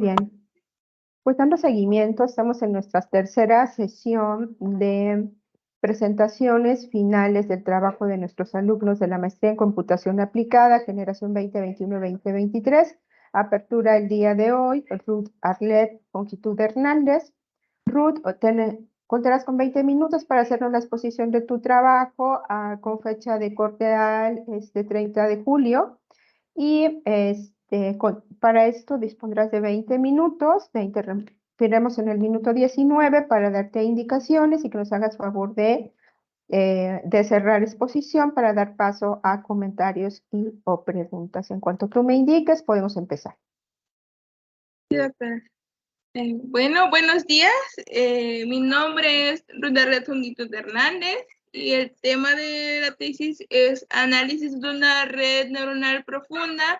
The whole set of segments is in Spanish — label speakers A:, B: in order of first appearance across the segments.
A: bien. Pues dando seguimiento, estamos en nuestra tercera sesión de presentaciones finales del trabajo de nuestros alumnos de la maestría en computación aplicada, generación 2021-2023. Apertura el día de hoy, Ruth Arlet Longitud Hernández. Ruth, contarás con 20 minutos para hacernos la exposición de tu trabajo con fecha de corte al 30 de julio. Y para esto dispondrás de 20 minutos, interrumpiremos en el minuto 19 para darte indicaciones y que nos hagas favor de cerrar exposición para dar paso a comentarios o preguntas. En cuanto tú me indiques, podemos empezar.
B: Sí, doctora. Bueno, buenos días. Mi nombre es Ruth Arlet Longitud Hernández y el tema de la tesis es análisis de una red neuronal profunda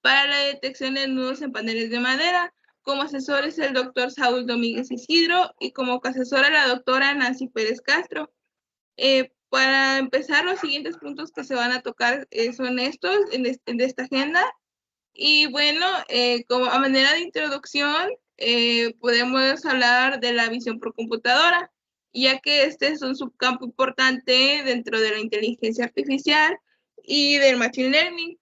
B: para la detección de nudos en paneles de madera. Como asesor es el doctor Saúl Domínguez Isidro y como coasesora la doctora Nancy Pérez Castro. Para empezar, los siguientes puntos que se van a tocar son estos en esta agenda. Y bueno, como a manera de introducción, podemos hablar de la visión por computadora, ya que este es un subcampo importante dentro de la inteligencia artificial y del machine learning.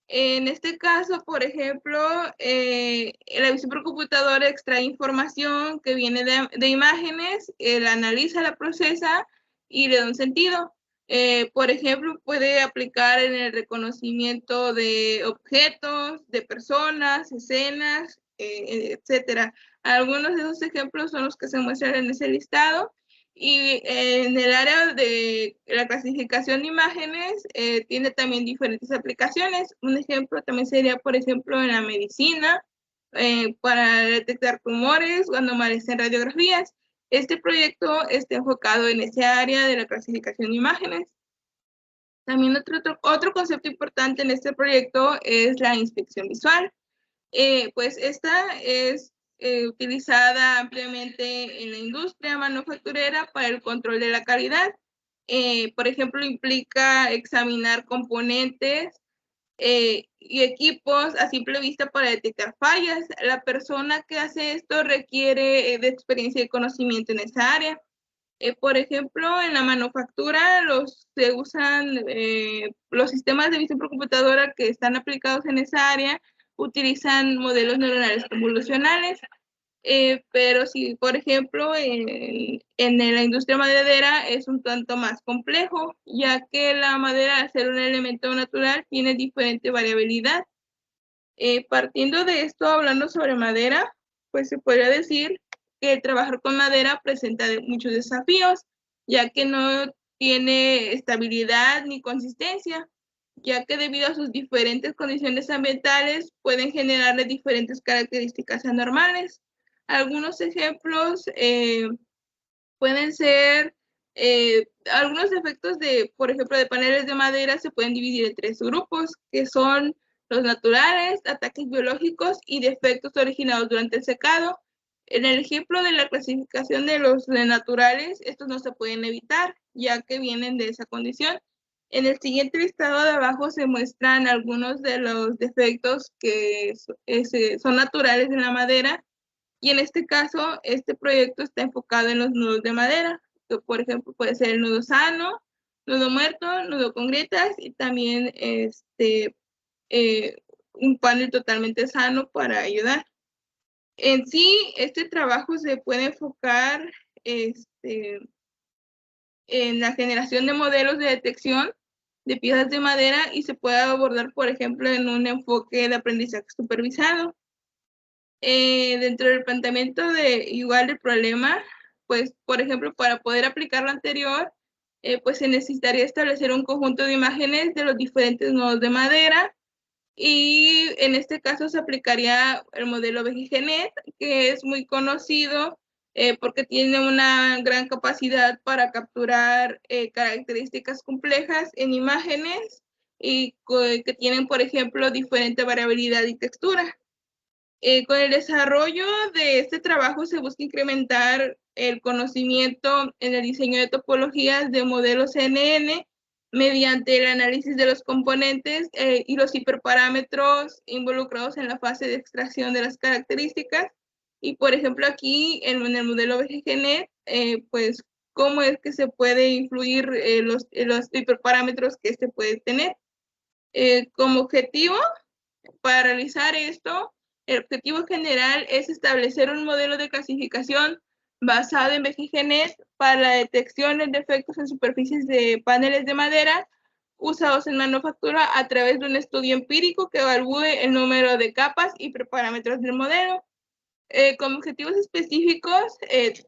B: En este caso, por ejemplo, la visión por computadora extrae información que viene de imágenes, la analiza, la procesa y le da un sentido. Por ejemplo, puede aplicar en el reconocimiento de objetos, de personas, escenas, etcétera. Algunos de esos ejemplos son los que se muestran en ese listado. Y en el área de la clasificación de imágenes tiene también diferentes aplicaciones. Un ejemplo también sería, por ejemplo, en la medicina, para detectar tumores o anomalias en radiografías. Este proyecto está enfocado en ese área de la clasificación de imágenes. También otro concepto importante en este proyecto es la inspección visual. Pues esta es utilizada ampliamente en la industria manufacturera para el control de la calidad. Por ejemplo, implica examinar componentes y equipos a simple vista para detectar fallas. La persona que hace esto requiere de experiencia y conocimiento en esa área. Por ejemplo, en la manufactura se usan los sistemas de visión por computadora que están aplicados en esa área, utilizan modelos neuronales convolucionales, pero si, por ejemplo, en la industria maderera es un tanto más complejo, ya que la madera, al ser un elemento natural, tiene diferente variabilidad. Partiendo de esto, hablando sobre madera, pues se podría decir que trabajar con madera presenta muchos desafíos, ya que no tiene estabilidad ni consistencia, ya que debido a sus diferentes condiciones ambientales pueden generarle diferentes características anormales. Algunos ejemplos pueden ser algunos efectos por ejemplo, de paneles de madera se pueden dividir en tres grupos, que son los naturales, ataques biológicos y defectos originados durante el secado. En el ejemplo de la clasificación de los naturales, estos no se pueden evitar, ya que vienen de esa condición. En el siguiente listado de abajo se muestran algunos de los defectos que son naturales en la madera, y en este caso, este proyecto está enfocado en los nudos de madera, que por ejemplo puede ser el nudo sano, nudo muerto, nudo con grietas y también un panel totalmente sano para ayudar. En sí, este trabajo se puede enfocar en la generación de modelos de detección de piezas de madera y se puede abordar, por ejemplo, en un enfoque de aprendizaje supervisado. Dentro del planteamiento igual del problema, pues, por ejemplo, para poder aplicar lo anterior, pues se necesitaría establecer un conjunto de imágenes de los diferentes nodos de madera, y en este caso se aplicaría el modelo BGGNet, que es muy conocido porque tiene una gran capacidad para capturar características complejas en imágenes y que tienen, por ejemplo, diferente variabilidad y textura. Con el desarrollo de este trabajo se busca incrementar el conocimiento en el diseño de topologías de modelos CNN mediante el análisis de los componentes y los hiperparámetros involucrados en la fase de extracción de las características. Y por ejemplo aquí en el modelo BGGNet, pues cómo es que se puede influir los hiperparámetros que este puede tener. Como objetivo, para realizar esto, el objetivo general es establecer un modelo de clasificación basado en BGGNet para la detección de defectos en superficies de paneles de madera usados en manufactura a través de un estudio empírico que evalúe el número de capas y parámetros del modelo. Como objetivos específicos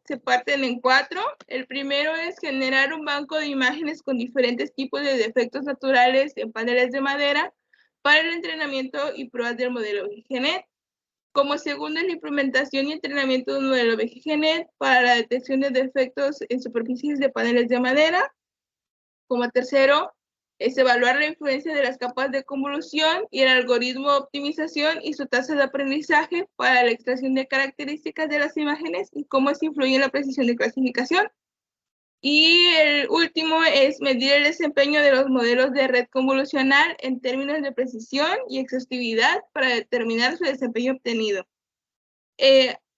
B: se parten en 4. El primero es generar un banco de imágenes con diferentes tipos de defectos naturales en paneles de madera para el entrenamiento y pruebas del modelo BGGNet. Como segundo, la implementación y entrenamiento de un modelo BGGNet para la detección de defectos en superficies de paneles de madera. Como tercero, es evaluar la influencia de las capas de convolución y el algoritmo de optimización y su tasa de aprendizaje para la extracción de características de las imágenes y cómo se influye en la precisión de clasificación. Y el último es medir el desempeño de los modelos de red convolucional en términos de precisión y exhaustividad para determinar su desempeño obtenido.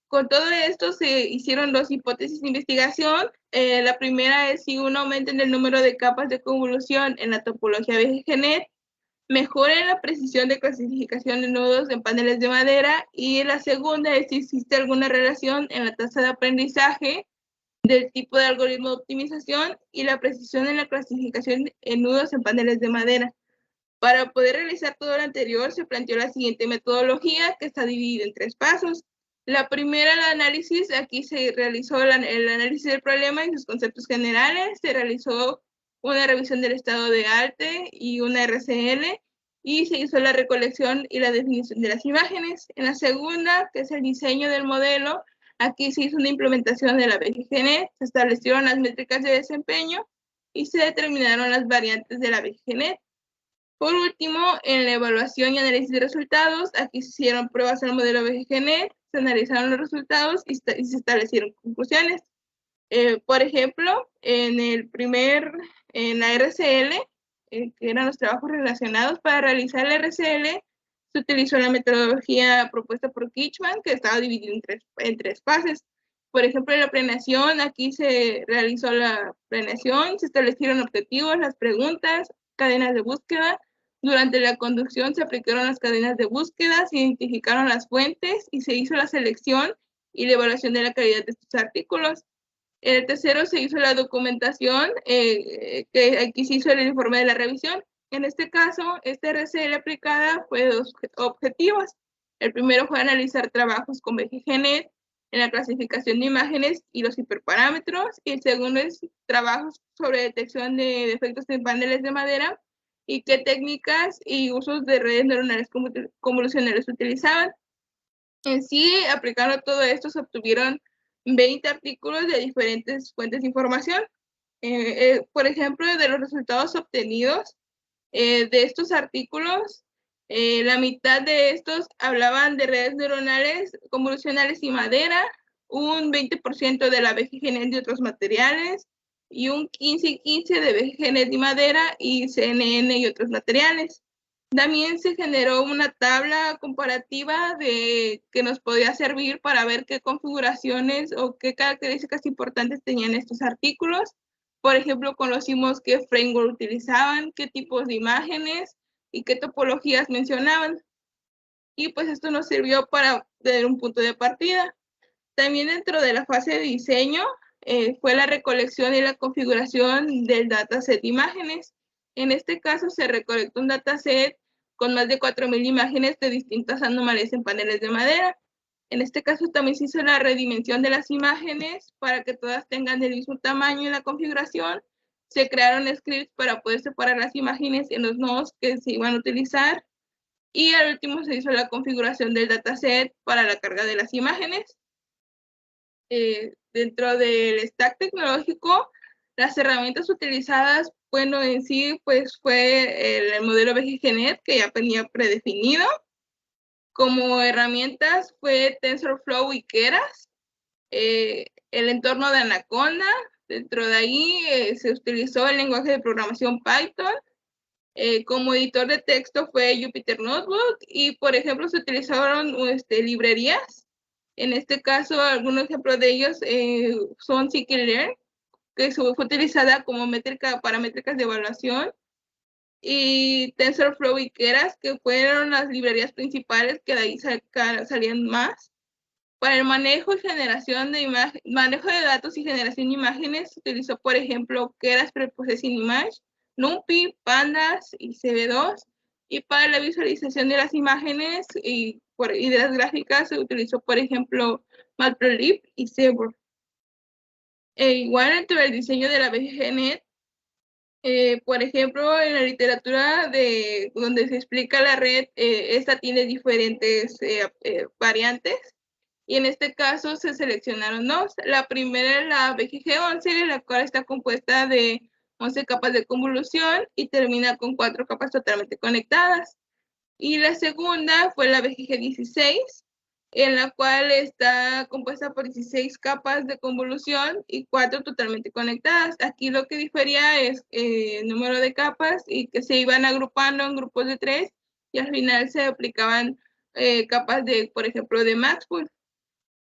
B: Con todo esto se hicieron 2 hipótesis de investigación. La primera es si un aumento en el número de capas de convolución en la topología BGGNet mejora la precisión de clasificación de nudos en paneles de madera, y la segunda es si existe alguna relación en la tasa de aprendizaje del tipo de algoritmo de optimización y la precisión en la clasificación en nudos en paneles de madera. Para poder realizar todo lo anterior, se planteó la siguiente metodología, que está dividida en 3 pasos. La primera, el análisis. Aquí se realizó el análisis del problema y sus conceptos generales. Se realizó una revisión del estado de arte y una RCL, y se hizo la recolección y la definición de las imágenes. En la segunda, que es el diseño del modelo, aquí se hizo una implementación de la BGGNet, se establecieron las métricas de desempeño y se determinaron las variantes de la BGGNet. Por último, en la evaluación y análisis de resultados, aquí se hicieron pruebas al modelo BGGNet, se analizaron los resultados y se establecieron conclusiones. Por ejemplo, en la RCL, que eran los trabajos relacionados, para realizar la RCL, se utilizó la metodología propuesta por Kitchman, que estaba dividida en tres fases. Por ejemplo, en la planeación, aquí se realizó la planeación, se establecieron objetivos, las preguntas, cadenas de búsqueda. Durante la conducción se aplicaron las cadenas de búsqueda, se identificaron las fuentes y se hizo la selección y la evaluación de la calidad de estos artículos. En el tercero se hizo la documentación, que aquí se hizo el informe de la revisión. En este caso, esta RCL aplicada fue de 2 objetivos. El primero fue analizar trabajos con BGGNet en la clasificación de imágenes y los hiperparámetros, y el segundo es trabajos sobre detección de defectos en paneles de madera y qué técnicas y usos de redes neuronales convolucionales se utilizaban. En sí, aplicando todo esto, se obtuvieron 20 artículos de diferentes fuentes de información. Por ejemplo, de los resultados obtenidos de estos artículos, la mitad de estos hablaban de redes neuronales convolucionales y madera, un 20% de la BGGNet de otros materiales, y un 15 y 15 de BGGNet y madera y CNN y otros materiales. También se generó una tabla comparativa que nos podía servir para ver qué configuraciones o qué características importantes tenían estos artículos. Por ejemplo, conocimos qué framework utilizaban, qué tipos de imágenes y qué topologías mencionaban. Y pues esto nos sirvió para tener un punto de partida. También dentro de la fase de diseño fue la recolección y la configuración del dataset de imágenes. En este caso se recolectó un dataset con más de 4,000 imágenes de distintas anomalías en paneles de madera. En este caso también se hizo la redimensión de las imágenes para que todas tengan el mismo tamaño en la configuración. Se crearon scripts para poder separar las imágenes en los nodos que se iban a utilizar. Y al último se hizo la configuración del dataset para la carga de las imágenes. Dentro del stack tecnológico, las herramientas utilizadas, bueno, en sí, pues fue el modelo BGGNet, que ya venía predefinido. Como herramientas fue TensorFlow y Keras, el entorno de Anaconda, Dentro de ahí se utilizó el lenguaje de programación Python. Como editor de texto fue Jupyter Notebook y, por ejemplo, se utilizaron librerías. En este caso, algunos ejemplos de ellos son Scikit-learn, que fue utilizada como métrica para métricas de evaluación, y TensorFlow y Keras, que fueron las librerías principales, que de ahí salían más. Para el manejo y generación de manejo de datos y generación de imágenes, se utilizó, por ejemplo, Keras Preprocessing Image, NumPy, Pandas y CB2. Y para la visualización de las imágenes y de las gráficas se utilizó, por ejemplo, Matplotlib y Zebra. Igual dentro del diseño de la BGNet, por ejemplo, en la literatura donde se explica la red, esta tiene diferentes variantes. Y en este caso se seleccionaron dos. La primera es la BGG11, la cual está compuesta de 11 capas de convolución y termina con 4 capas totalmente conectadas. Y la segunda fue la BGG16, en la cual está compuesta por 16 capas de convolución y 4 totalmente conectadas. Aquí lo que difería es el número de capas y que se iban agrupando en grupos de 3 y al final se aplicaban capas de, por ejemplo, de Maxpool.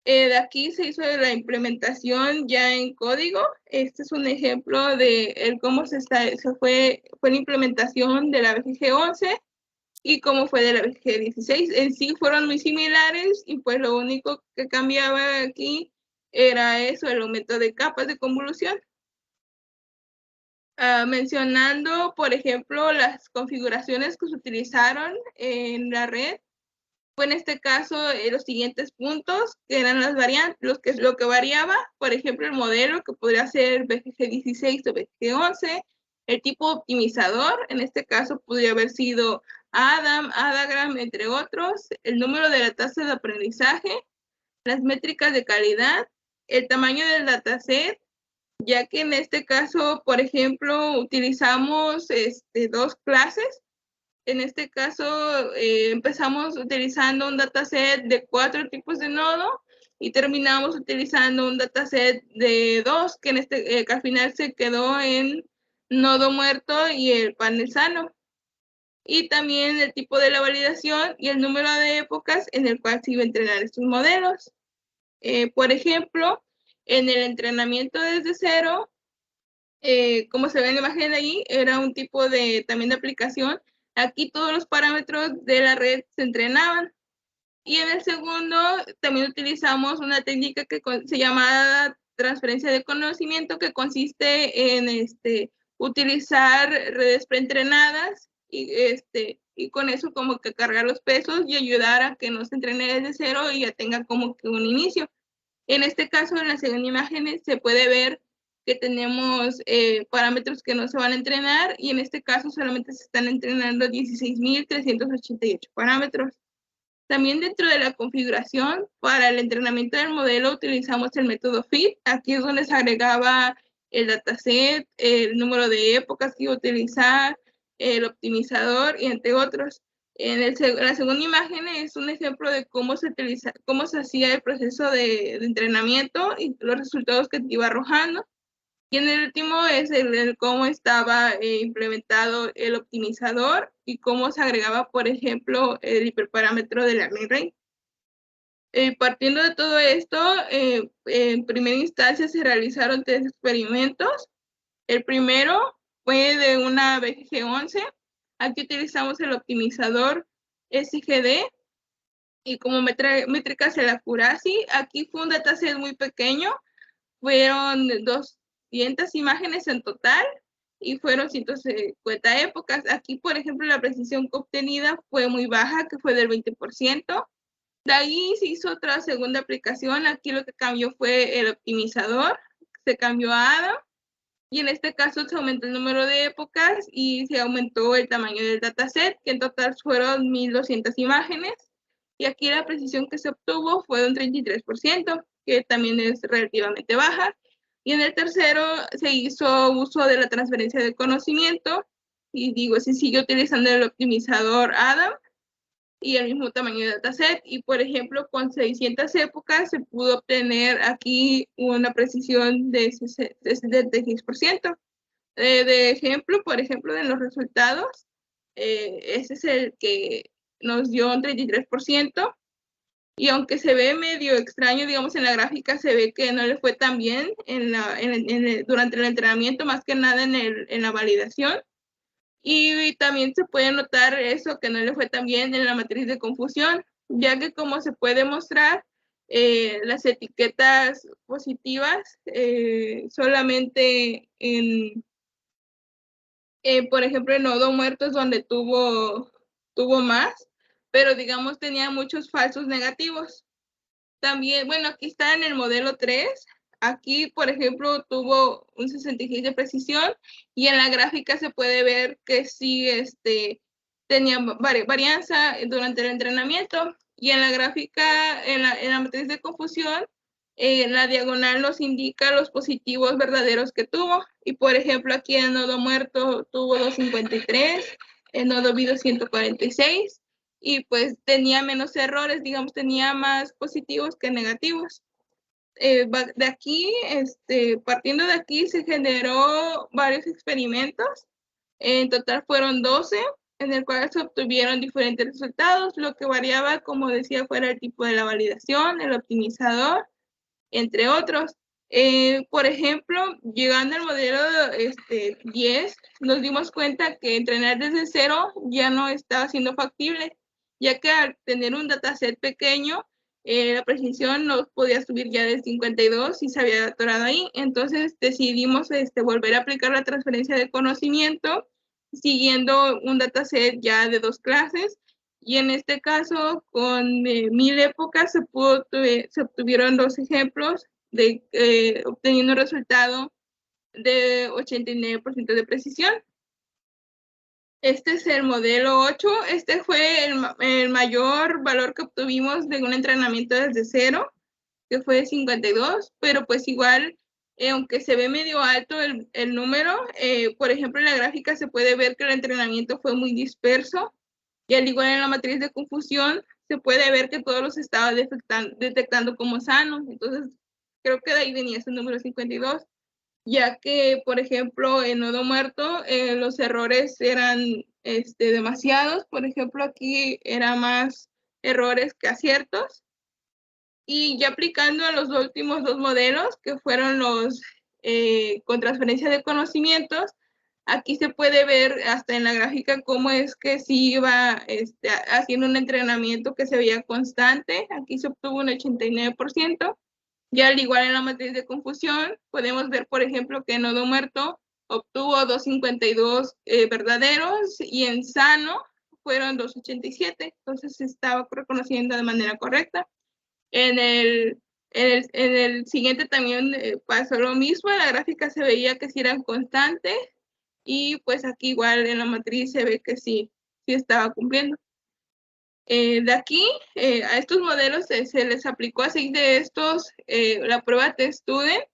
B: De aquí se hizo la implementación ya en código. Este es un ejemplo de cómo fue la implementación de la BGG11 y cómo fue de la BGG16. En sí fueron muy similares y pues lo único que cambiaba aquí era eso, el aumento de capas de convolución. Mencionando, por ejemplo, las configuraciones que se utilizaron en la red, fue en este caso los siguientes puntos, que eran las variantes, lo que variaba, por ejemplo, el modelo, que podría ser BGG16 o BGG11, el tipo optimizador, en este caso podría haber sido Adam, Adagram, entre otros, el número de la tasa de aprendizaje, las métricas de calidad, el tamaño del dataset, ya que en este caso, por ejemplo, utilizamos dos clases. En este caso, empezamos utilizando un dataset de 4 tipos de nodo y terminamos utilizando un dataset de 2, que al final se quedó en nodo muerto y el panel sano. Y también el tipo de la validación y el número de épocas en el cual se iba a entrenar estos modelos. Por ejemplo, en el entrenamiento desde cero, como se ve en la imagen ahí, era un tipo también de aplicación. Aquí todos los parámetros de la red se entrenaban. Y en el segundo también utilizamos una técnica que se llama transferencia de conocimiento, que consiste en utilizar redes preentrenadas y con eso como que cargar los pesos y ayudar a que no se entrene desde cero y ya tenga como que un inicio. En este caso, en la segunda imagen se puede ver que tenemos parámetros que no se van a entrenar y en este caso solamente se están entrenando 16.388 parámetros. También dentro de la configuración, para el entrenamiento del modelo utilizamos el método FIT. Aquí es donde se agregaba el dataset, el número de épocas que iba a utilizar, el optimizador y entre otros. La segunda imagen es un ejemplo de cómo se hacía el proceso de entrenamiento y los resultados que te iba arrojando. Y en el último es el cómo estaba implementado el optimizador y cómo se agregaba, por ejemplo, el hiperparámetro de learning rate. Partiendo de todo esto, en primera instancia se realizaron 3 experimentos. El primero fue de una BGG11. Aquí utilizamos el optimizador SGD y como métricas el accuracy. Aquí fue un dataset muy pequeño, fueron 200 imágenes en total y fueron 150 épocas. Aquí, por ejemplo, la precisión obtenida fue muy baja, que fue del 20%. De ahí se hizo otra segunda aplicación. Aquí lo que cambió fue el optimizador, se cambió a Adam. Y en este caso se aumentó el número de épocas y se aumentó el tamaño del dataset, que en total fueron 1.200 imágenes. Y aquí la precisión que se obtuvo fue de un 33%, que también es relativamente baja. Y en el tercero se hizo uso de la transferencia de conocimiento, y se siguió utilizando el optimizador Adam. y el mismo tamaño de dataset. Y por ejemplo, con 600 épocas se pudo obtener aquí una precisión de 76%. De ejemplo, por ejemplo, de los resultados, ese es el que nos dio un 33%. Y aunque se ve medio extraño, digamos, en la gráfica se ve que no le fue tan bien durante el entrenamiento, más que nada en la validación. Y también se puede notar eso que no le fue tan bien en la matriz de confusión, ya que como se puede mostrar, las etiquetas positivas solamente por ejemplo, en nodo muerto es donde tuvo más, pero digamos tenía muchos falsos negativos. También, bueno, aquí está en el modelo 3. Aquí, por ejemplo, tuvo un 66 de precisión y en la gráfica se puede ver que sí tenía varianza durante el entrenamiento. Y en la gráfica, en la matriz de confusión, la diagonal nos indica los positivos verdaderos que tuvo. Y por ejemplo, aquí en nodo muerto tuvo 253, en nodo vivo 146. Y pues tenía menos errores, digamos, tenía más positivos que negativos. De aquí, partiendo de aquí, se generó varios experimentos. En total fueron 12, en el cual se obtuvieron diferentes resultados, lo que variaba, como decía, fuera el tipo de la validación, el optimizador, entre otros. Por ejemplo, llegando al modelo 10, nos dimos cuenta que entrenar desde cero ya no estaba siendo factible, ya que al tener un dataset pequeño, la precisión no podía subir ya de 52 y se había atorado ahí. Entonces decidimos volver a aplicar la transferencia de conocimiento siguiendo un dataset ya de 2 clases. Y en este caso, con 1000 épocas se obtuvieron 2 ejemplos obteniendo un resultado de 89% de precisión. Este es el modelo 8. Este fue el mayor valor que obtuvimos de un entrenamiento desde cero, que fue 52, pero pues igual, aunque se ve medio alto el número, por ejemplo, en la gráfica se puede ver que el entrenamiento fue muy disperso, y al igual en la matriz de confusión, se puede ver que todos los estaba detectando como sanos. Entonces, creo que de ahí venía ese número 52, ya que, por ejemplo, en nodo muerto, los errores eran demasiados. Por ejemplo, aquí era más errores que aciertos. Y ya aplicando a los últimos 2 modelos, que fueron los con transferencia de conocimientos, aquí se puede ver hasta en la gráfica cómo es que sí iba haciendo un entrenamiento que se veía constante. Aquí se obtuvo un 89%. Ya al igual en la matriz de confusión, podemos ver, por ejemplo, que en nodo muerto obtuvo 252 verdaderos y en sano fueron 287. Entonces se estaba reconociendo de manera correcta. En el siguiente también pasó lo mismo, en la gráfica se veía que sí eran constantes y pues aquí igual en la matriz se ve que sí estaba cumpliendo. De aquí a estos modelos se les aplicó a 6 de estos la prueba TestStudent,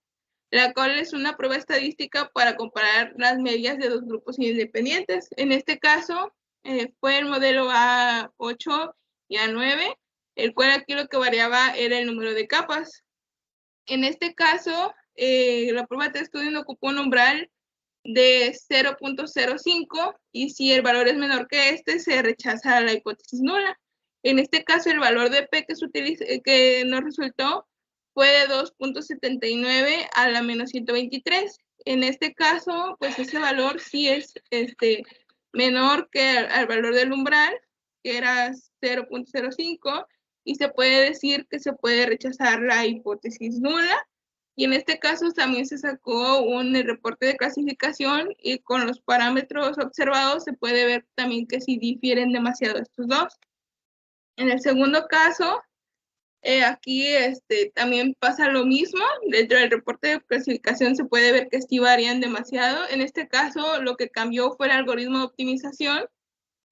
B: la cual es una prueba estadística para comparar las medias de 2 grupos independientes. En este caso fue el modelo A8 y A9, el cual aquí lo que variaba era el número de capas. En este caso, la prueba TestStudent ocupó un umbral de 0.05 y si el valor es menor que se rechaza la hipótesis nula. En este caso, el valor de P que nos resultó fue de 2.79 a la menos 123. En este caso, pues ese valor sí es menor que al valor del umbral, que era 0.05, y se puede decir que se puede rechazar la hipótesis nula. Y en este caso también se sacó un reporte de clasificación y con los parámetros observados se puede ver también que sí difieren demasiado estos dos. En el segundo caso, aquí también pasa lo mismo. Dentro del reporte de clasificación se puede ver que sí varían demasiado. En este caso, lo que cambió fue el algoritmo de optimización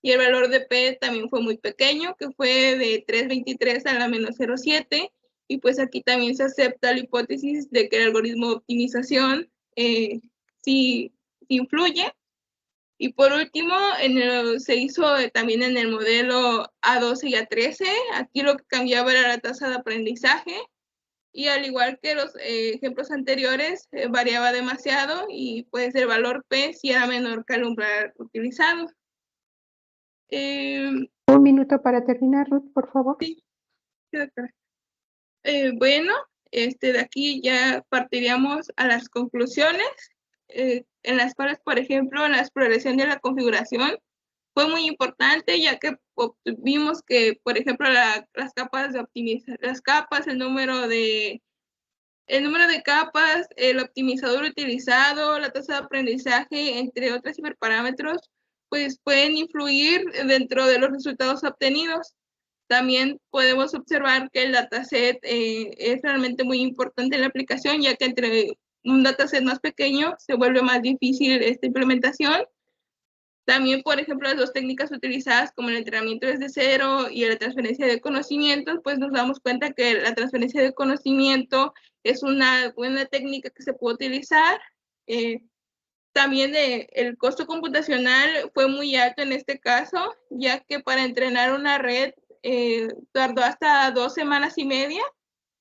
B: y el valor de P también fue muy pequeño, que fue de 3.23 a la menos 0.7. Y pues aquí también se acepta la hipótesis de que el algoritmo de optimización sí influye. Y por último, se hizo también en el modelo A12 y A13. Aquí lo que cambiaba era la tasa de aprendizaje. Y al igual que los ejemplos anteriores, variaba demasiado y pues el valor P sí era menor que el umbral utilizado.
A: Un minuto para terminar, Ruth, por favor.
B: Sí, doctora. Bueno, de aquí ya partiríamos a las conclusiones, en las cuales, por ejemplo, la exploración de la configuración fue muy importante, ya que vimos que, por ejemplo, las capas de optimizar, las capas, el número de capas, el optimizador utilizado, la tasa de aprendizaje, entre otros hiperparámetros, pues pueden influir dentro de los resultados obtenidos. También podemos observar que el dataset es realmente muy importante en la aplicación, ya que entre un dataset más pequeño se vuelve más difícil esta implementación. También, por ejemplo, las dos técnicas utilizadas como el entrenamiento desde cero y la transferencia de conocimientos, pues nos damos cuenta que la transferencia de conocimiento es una buena técnica que se puede utilizar. También el costo computacional fue muy alto en este caso, ya que para entrenar una red tardó hasta 2 semanas y media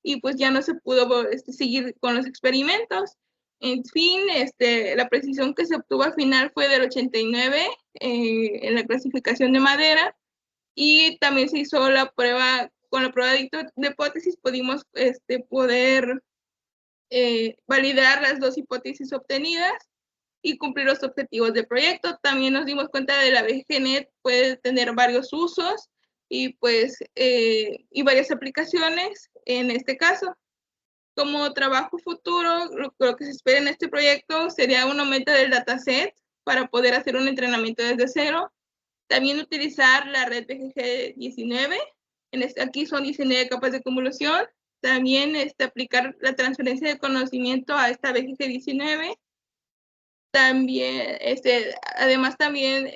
B: y pues ya no se pudo seguir con los experimentos. En fin, la precisión que se obtuvo al final fue del 89 en la clasificación de madera, y también se hizo la prueba, con la prueba de hipótesis pudimos poder validar las dos hipótesis obtenidas y cumplir los objetivos del proyecto. También nos dimos cuenta de la BGNet puede tener varios usos y pues y varias aplicaciones en este caso. Como trabajo futuro, lo que se espera en este proyecto sería un aumento del dataset para poder hacer un entrenamiento desde cero. También utilizar la red BGG19. Aquí son 19 capas de convolución. También aplicar la transferencia de conocimiento a esta BGG19. También, además también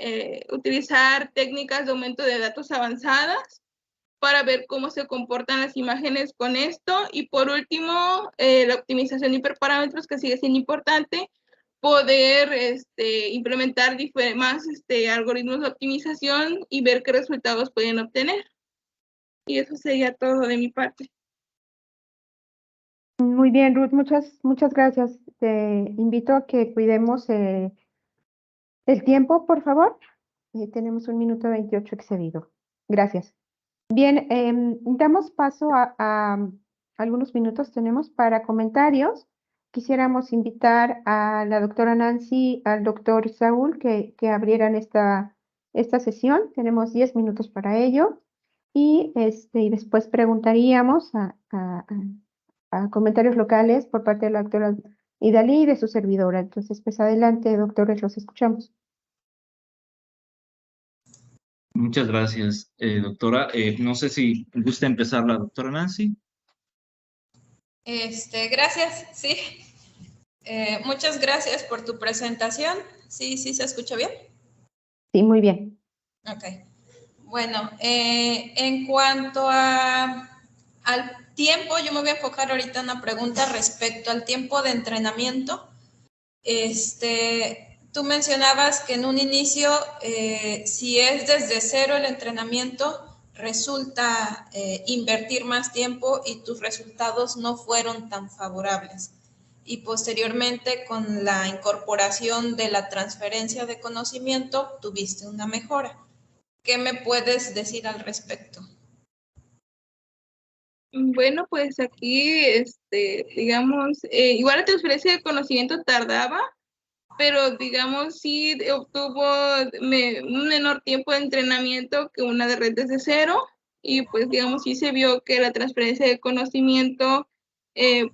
B: utilizar técnicas de aumento de datos avanzadas para ver cómo se comportan las imágenes con esto. Y por último, la optimización de hiperparámetros, que sigue siendo importante, poder implementar más algoritmos de optimización y ver qué resultados pueden obtener. Y eso sería todo de mi parte.
A: Muy bien, Ruth, muchas gracias. Te invito a que cuidemos el tiempo, por favor. Tenemos 1 minuto 28 excedido. Gracias. Bien, damos paso a algunos minutos tenemos para comentarios. Quisiéramos invitar a la doctora Nancy, al doctor Saúl, que abrieran esta sesión. Tenemos 10 minutos para ello. Y después preguntaríamos a comentarios locales por parte de la doctora Idalí y de su servidora. Entonces, pues adelante, doctores, los escuchamos.
C: Muchas gracias, doctora. No sé si gusta empezar la doctora Nancy.
D: Gracias, sí. Muchas gracias por tu presentación. ¿Sí se escucha bien?
A: Sí, muy bien.
D: Ok. Bueno, en cuanto al tiempo, yo me voy a enfocar ahorita en una pregunta respecto al tiempo de entrenamiento. Tú mencionabas que en un inicio, si es desde cero el entrenamiento, resulta invertir más tiempo y tus resultados no fueron tan favorables. Y posteriormente, con la incorporación de la transferencia de conocimiento, tuviste una mejora. ¿Qué me puedes decir al respecto?
B: Bueno, pues aquí, digamos, igual la transferencia de conocimiento tardaba, pero digamos sí obtuvo un menor tiempo de entrenamiento que una de red desde cero, y pues digamos sí se vio que la transferencia de conocimiento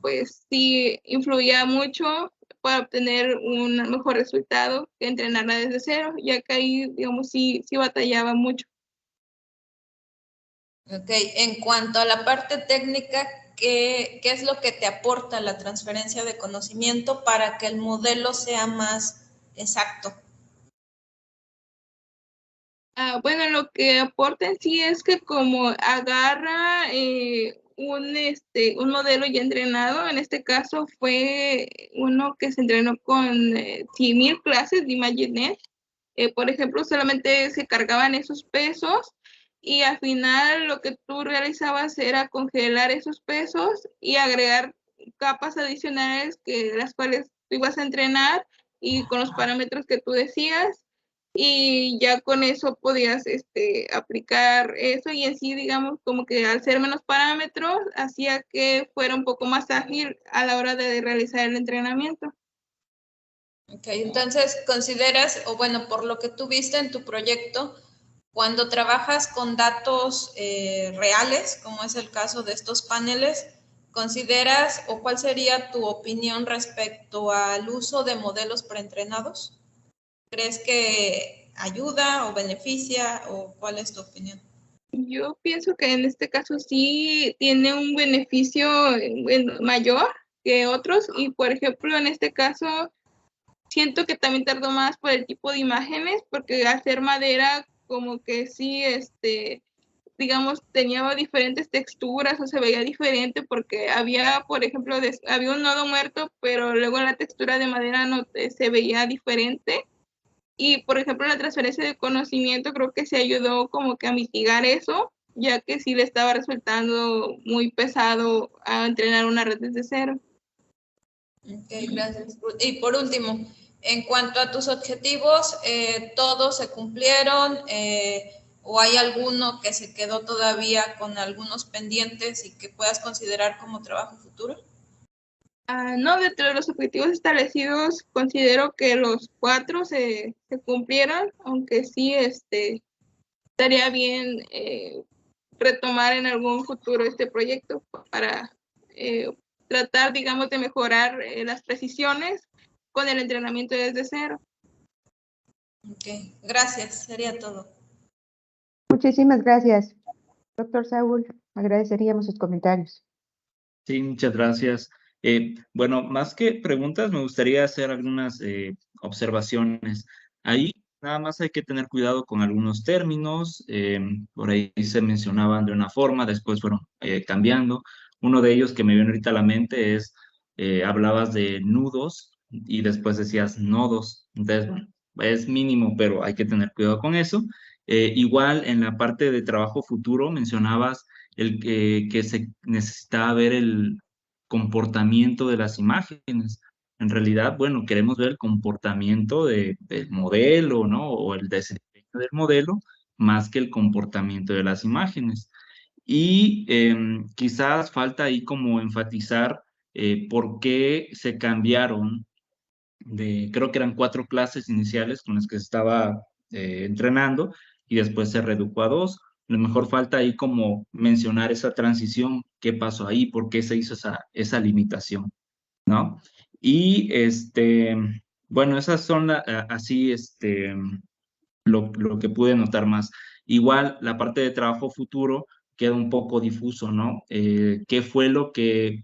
B: pues sí influía mucho para obtener un mejor resultado que entrenarla desde cero, ya que ahí digamos sí batallaba mucho.
D: Ok, en cuanto a la parte técnica, ¿qué es lo que te aporta la transferencia de conocimiento para que el modelo sea más exacto?
B: Bueno, lo que aporta en sí es que como agarra un modelo ya entrenado, en este caso fue uno que se entrenó con 100,000 clases de ImageNet, por ejemplo, solamente se cargaban esos pesos y al final lo que tú realizabas era congelar esos pesos y agregar capas adicionales que las cuales tú ibas a entrenar y con los parámetros que tú decías, y ya con eso podías aplicar eso, y en sí, digamos, como que al ser menos parámetros, hacía que fuera un poco más ágil a la hora de realizar el entrenamiento.
D: Ok, entonces consideras, o bueno, por lo que tú viste en tu proyecto, cuando trabajas con datos reales, como es el caso de estos paneles, ¿consideras o cuál sería tu opinión respecto al uso de modelos preentrenados? ¿Crees que ayuda o beneficia o cuál es tu opinión?
B: Yo pienso que en este caso sí tiene un beneficio mayor que otros, y por ejemplo en este caso siento que también tardó más por el tipo de imágenes, porque al ser madera como que sí, digamos, tenía diferentes texturas o se veía diferente porque había, por ejemplo, había un nodo muerto, pero luego la textura de madera no se veía diferente. Y, por ejemplo, la transferencia de conocimiento creo que se ayudó como que a mitigar eso, ya que sí le estaba resultando muy pesado a entrenar una red desde cero.
D: Ok, gracias. Y por último, en cuanto a tus objetivos, ¿todos se cumplieron o hay alguno que se quedó todavía con algunos pendientes y que puedas considerar como trabajo futuro?
B: No, dentro de los objetivos establecidos, considero que los 4 se cumplieron, aunque sí estaría bien retomar en algún futuro este proyecto para tratar, digamos, de mejorar las precisiones con el entrenamiento desde cero.
D: Ok, gracias, sería todo.
A: Muchísimas gracias, doctor Saúl. Agradeceríamos sus comentarios.
C: Sí, muchas gracias. Bueno, más que preguntas, me gustaría hacer algunas observaciones. Ahí nada más hay que tener cuidado con algunos términos. Por ahí se mencionaban de una forma, después fueron cambiando. Uno de ellos que me viene ahorita a la mente es, hablabas de nudos y después decías nodos. Entonces, bueno, es mínimo, pero hay que tener cuidado con eso. Igual en la parte de trabajo futuro mencionabas el que se necesitaba ver el comportamiento de las imágenes. En realidad, bueno, queremos ver el comportamiento del modelo, ¿no? O el desempeño del modelo, más que el comportamiento de las imágenes. Y quizás falta ahí como enfatizar por qué se cambiaron creo que eran 4 clases iniciales con las que se estaba entrenando y después se redujo a 2. A lo mejor falta ahí como mencionar esa transición, qué pasó ahí, por qué se hizo esa limitación, ¿no? Y bueno, esas son así lo que pude notar más. Igual la parte de trabajo futuro queda un poco difuso, ¿no? ¿Qué fue lo que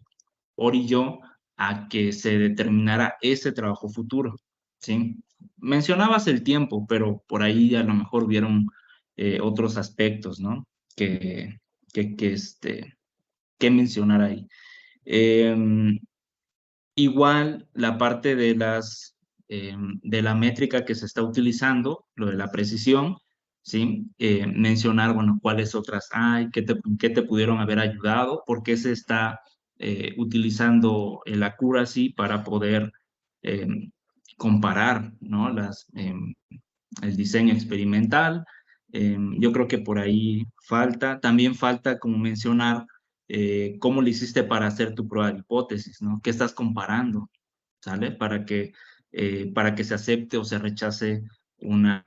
C: orilló a que se determinara ese trabajo futuro? ¿Sí? Mencionabas el tiempo, pero por ahí a lo mejor hubieron otros aspectos, ¿no? Que mencionar ahí. Igual la parte de la métrica que se está utilizando, lo de la precisión, ¿sí? Mencionar, bueno, cuáles otras hay, qué te pudieron haber ayudado, por qué se está utilizando el accuracy para poder comparar, ¿no? El diseño experimental. Yo creo que por ahí falta. También falta, como mencionar, cómo lo hiciste para hacer tu prueba de hipótesis, ¿no? ¿Qué estás comparando? ¿Sale? Para que se acepte o se rechace una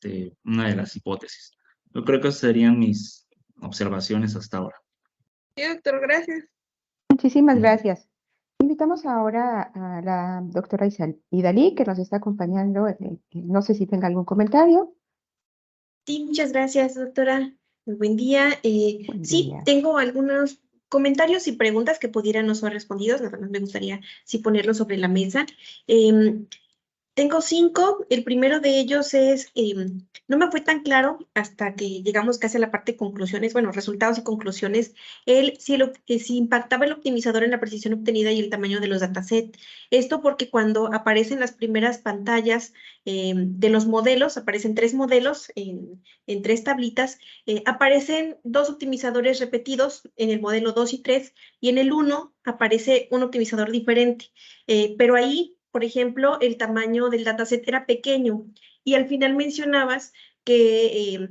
C: de las hipótesis. Yo creo que esas serían mis observaciones hasta ahora.
B: Sí, doctor, gracias.
A: Muchísimas gracias. Invitamos ahora a la doctora Idalí, que nos está acompañando. No sé si tenga algún comentario.
E: Sí, muchas gracias, doctora. Muy buen día.
A: Buen
E: Sí,
A: día.
E: tengo algunos comentarios y preguntas que pudieran no ser respondidos. Nada más me gustaría sí ponerlos sobre la mesa. Tengo 5. El primero de ellos es, no me fue tan claro hasta que llegamos casi a la parte de conclusiones, bueno, resultados y conclusiones, si impactaba el optimizador en la precisión obtenida y el tamaño de los datasets. Esto porque cuando aparecen las primeras pantallas de los modelos, aparecen 3 modelos en 3 tablitas, aparecen 2 optimizadores repetidos en el modelo 2 y 3, y en el 1 aparece un optimizador diferente. Pero ahí, por ejemplo, el tamaño del dataset era pequeño y al final mencionabas que,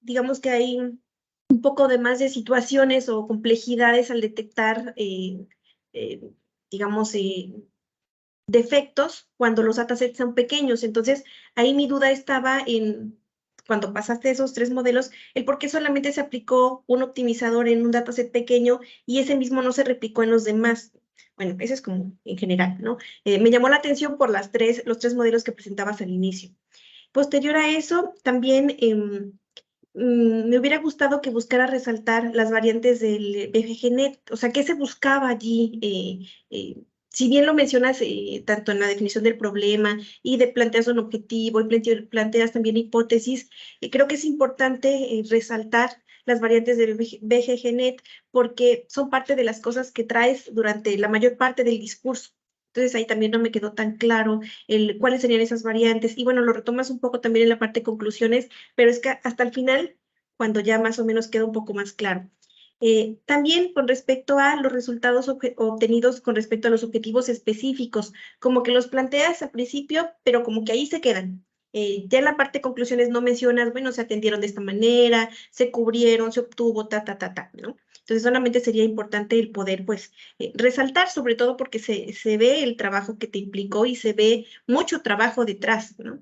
E: digamos que hay un poco de más de situaciones o complejidades al detectar, digamos, defectos cuando los datasets son pequeños. Entonces, ahí mi duda estaba en, cuando pasaste esos 3 modelos, el por qué solamente se aplicó un optimizador en un dataset pequeño y ese mismo no se replicó en los demás. Bueno, eso es como en general, ¿no? Me llamó la atención por los 3 modelos que presentabas al inicio. Posterior a eso, también me hubiera gustado que buscara resaltar las variantes del BFGNet, o sea, ¿qué se buscaba allí? Si bien lo mencionas tanto en la definición del problema y planteas un objetivo y planteas también hipótesis, creo que es importante resaltar las variantes del BGGNet porque son parte de las cosas que traes durante la mayor parte del discurso. Entonces ahí también no me quedó tan claro cuáles serían esas variantes. Y bueno, lo retomas un poco también en la parte de conclusiones, pero es que hasta el final, cuando ya más o menos queda un poco más claro. También con respecto a los resultados obtenidos con respecto a los objetivos específicos, como que los planteas al principio, pero como que ahí se quedan. Ya en la parte de conclusiones no mencionas, bueno, se atendieron de esta manera, se cubrieron, se obtuvo, ¿no? Entonces solamente sería importante el poder, pues, resaltar, sobre todo porque se ve el trabajo que te implicó y se ve mucho trabajo detrás, ¿no?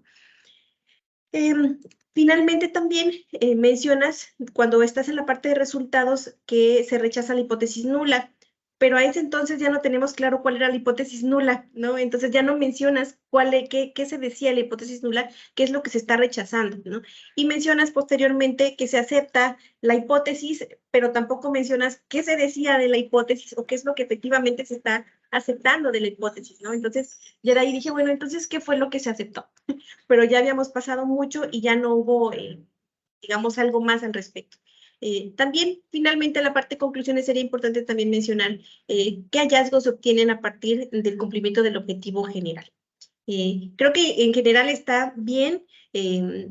E: Finalmente también mencionas cuando estás en la parte de resultados que se rechaza la hipótesis nula, pero a ese entonces ya no tenemos claro cuál era la hipótesis nula, ¿no? Entonces ya no mencionas qué se decía la hipótesis nula, qué es lo que se está rechazando, ¿no? Y mencionas posteriormente que se acepta la hipótesis, pero tampoco mencionas qué se decía de la hipótesis o qué es lo que efectivamente se está aceptando de la hipótesis, ¿no? Entonces ya de ahí dije, bueno, entonces, ¿qué fue lo que se aceptó? Pero ya habíamos pasado mucho y ya no hubo, digamos, algo más al respecto. También, finalmente, en la parte de conclusiones sería importante también mencionar qué hallazgos se obtienen a partir del cumplimiento del objetivo general. Creo que en general está bien,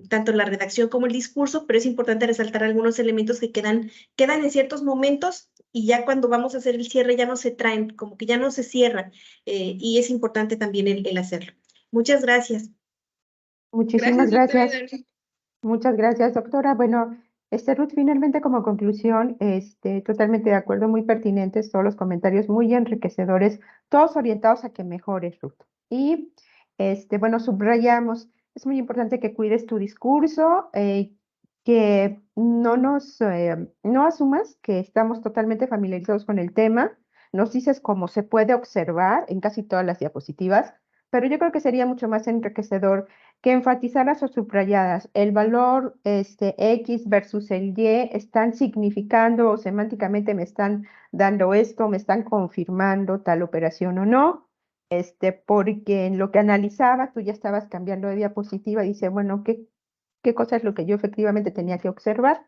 E: tanto la redacción como el discurso, pero es importante resaltar algunos elementos que quedan en ciertos momentos y ya cuando vamos a hacer el cierre ya no se traen, como que ya no se cierran, y es importante también el hacerlo. Muchas gracias.
A: Muchísimas
B: Gracias, doctora
A: gracias.
B: Hidalgo.
A: Muchas gracias, doctora. Bueno, Ruth, finalmente como conclusión, totalmente de acuerdo, muy pertinentes todos los comentarios, muy enriquecedores, todos orientados a que mejores, Ruth. Y, bueno, subrayamos, es muy importante que cuides tu discurso, que no asumas que estamos totalmente familiarizados con el tema, nos dices cómo se puede observar en casi todas las diapositivas, pero yo creo que sería mucho más enriquecedor que enfatizaras o subrayadas el valor X versus el Y están significando o semánticamente me están dando esto, me están confirmando tal operación o no, porque en lo que analizaba tú ya estabas cambiando de diapositiva y dice, bueno, ¿qué cosa es lo que yo efectivamente tenía que observar?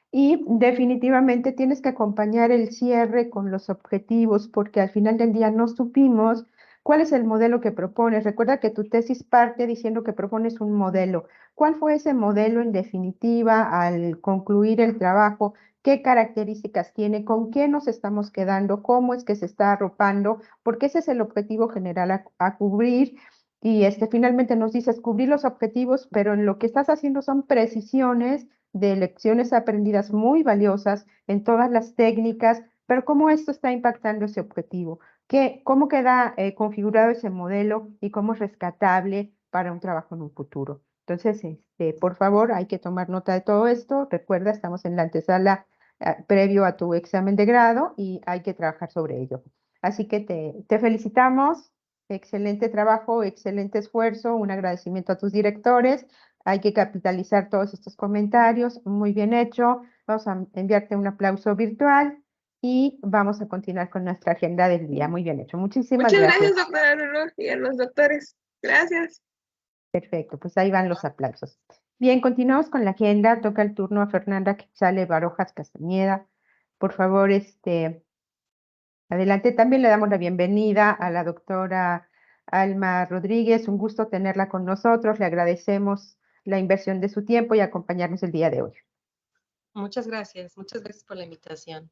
A: Y definitivamente tienes que acompañar el cierre con los objetivos, porque al final del día no supimos cuál es el modelo que propones. Recuerda que tu tesis parte diciendo que propones un modelo. ¿Cuál fue ese modelo en definitiva al concluir el trabajo? ¿Qué características tiene? ¿Con qué nos estamos quedando? ¿Cómo es que se está arropando? Porque ese es el objetivo general a cubrir. Y finalmente nos dices cubrir los objetivos, pero en lo que estás haciendo son precisiones de lecciones aprendidas muy valiosas en todas las técnicas, pero cómo esto está impactando ese objetivo, cómo queda configurado ese modelo y cómo es rescatable para un trabajo en un futuro. Entonces, por favor, hay que tomar nota de todo esto. Recuerda, estamos en la antesala previo a tu examen de grado y hay que trabajar sobre ello. Así que te felicitamos. Excelente trabajo, excelente esfuerzo, un agradecimiento a tus directores. Hay que capitalizar todos estos comentarios. Muy bien hecho. Vamos a enviarte un aplauso virtual y vamos a continuar con nuestra agenda del día. Muy bien hecho. Muchísimas
B: Muchas
A: gracias.
B: gracias, doctora Lulu, y a los doctores. Gracias.
A: Perfecto, pues ahí van los aplausos. Bien, continuamos con la agenda. Toca el turno a Fernanda Quixale Barojas Castañeda. Por favor, adelante. También le damos la bienvenida a la doctora Alma Rodríguez. Un gusto tenerla con nosotros. Le agradecemos la inversión de su tiempo y acompañarnos el día de hoy.
F: Muchas gracias por la invitación.